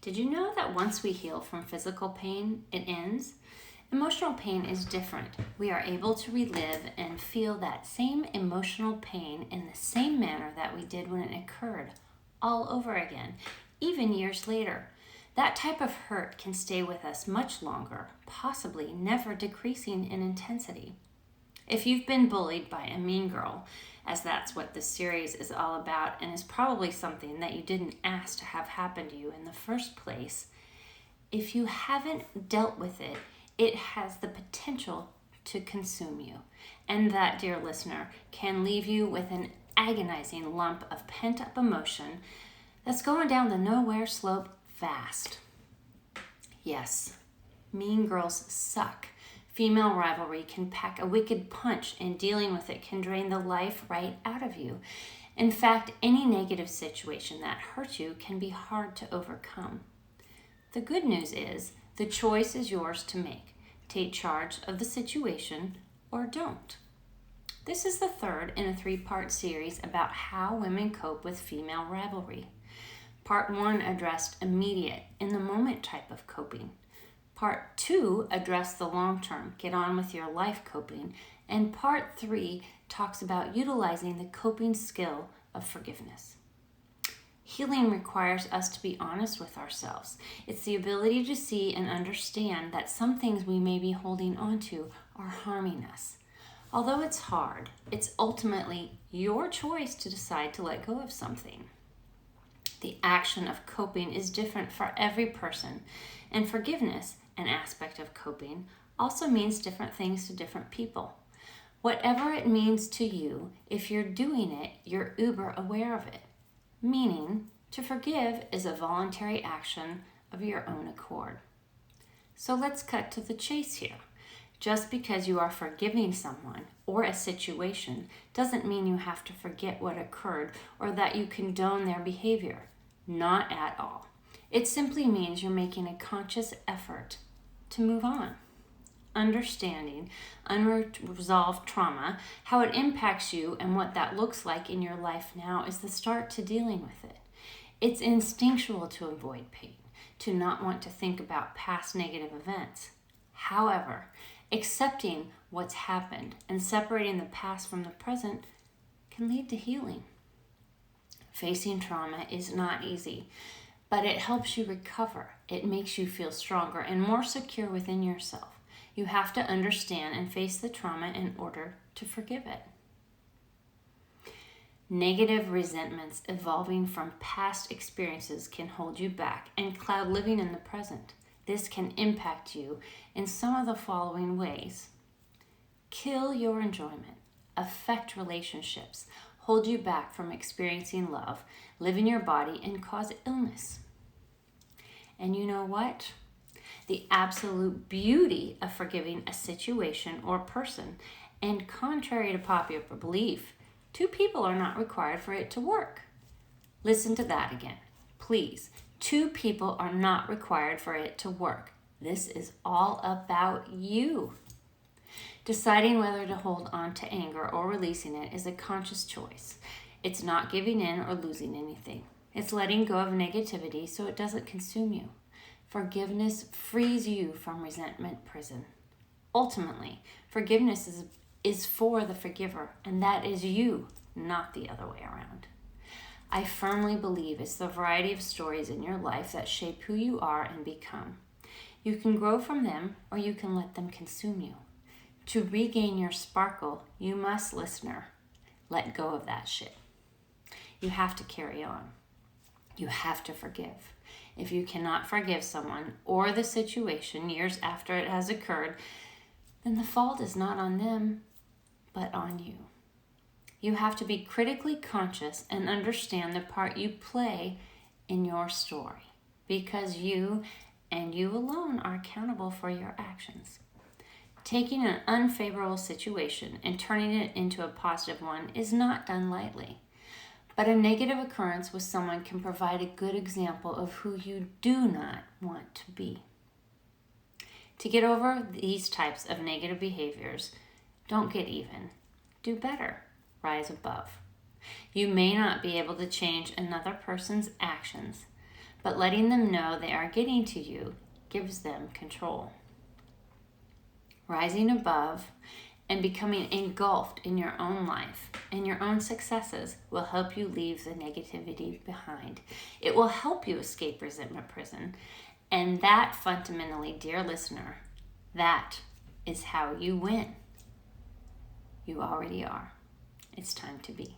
Did you know that once we heal from physical pain, it ends? Emotional pain is different. We are able to relive and feel that same emotional pain in the same manner that we did when it occurred, all over again, even years later. That type of hurt can stay with us much longer, possibly never decreasing in intensity. If you've been bullied by a mean girl, as that's what this series is all about, and is probably something that you didn't ask to have happen to you in the first place, if you haven't dealt with it, it has the potential to consume you. And that, dear listener, can leave you with an agonizing lump of pent-up emotion that's going down the nowhere slope fast. Yes, mean girls suck. Female rivalry can pack a wicked punch, and dealing with it can drain the life right out of you. In fact, any negative situation that hurts you can be hard to overcome. The good news is the choice is yours to make. Take charge of the situation or don't. This is the third in a 3-part series about how women cope with female rivalry. Part 1 addressed immediate, in-the-moment type of coping. Part 2 addressed the long-term, get on with your life coping. And Part 3 talks about utilizing the coping skill of forgiveness. Healing requires us to be honest with ourselves. It's the ability to see and understand that some things we may be holding on to are harming us. Although it's hard, it's ultimately your choice to decide to let go of something. The action of coping is different for every person, and forgiveness, an aspect of coping, also means different things to different people. Whatever it means to you, if you're doing it, you're uber aware of it. Meaning, to forgive is a voluntary action of your own accord. So let's cut to the chase here. Just because you are forgiving someone or a situation doesn't mean you have to forget what occurred or that you condone their behavior. Not at all. It simply means you're making a conscious effort to move on. Understanding unresolved trauma, how it impacts you, and what that looks like in your life now is the start to dealing with it. It's instinctual to avoid pain, to not want to think about past negative events. However, accepting what's happened and separating the past from the present can lead to healing. Facing trauma is not easy, but it helps you recover. It makes you feel stronger and more secure within yourself. You have to understand and face the trauma in order to forgive it. Negative resentments evolving from past experiences can hold you back and cloud living in the present. This can impact you in some of the following ways. Kill your enjoyment, affect relationships, hold you back from experiencing love, live in your body, and cause illness. And you know what? The absolute beauty of forgiving a situation or person, and contrary to popular belief, 2 people are not required for it to work. Listen to that again, please. 2 people are not required for it to work. This is all about you. Deciding whether to hold on to anger or releasing it is a conscious choice. It's not giving in or losing anything. It's letting go of negativity so it doesn't consume you. Forgiveness frees you from resentment prison. Ultimately, forgiveness is for the forgiver, and that is you, not the other way around. I firmly believe it's the variety of stories in your life that shape who you are and become. You can grow from them, or you can let them consume you. To regain your sparkle, you must, listener, let go of that shit. You have to carry on. You have to forgive. If you cannot forgive someone or the situation years after it has occurred, then the fault is not on them, but on you. You have to be critically conscious and understand the part you play in your story, because you and you alone are accountable for your actions. Taking an unfavorable situation and turning it into a positive one is not done lightly. But a negative occurrence with someone can provide a good example of who you do not want to be. To get over these types of negative behaviors, don't get even. Do better. Rise above. You may not be able to change another person's actions, but letting them know they are getting to you gives them control. Rising above and becoming engulfed in your own life and your own successes will help you leave the negativity behind. It will help you escape resentment prison. And that fundamentally, dear listener, that is how you win. You already are. It's time to be.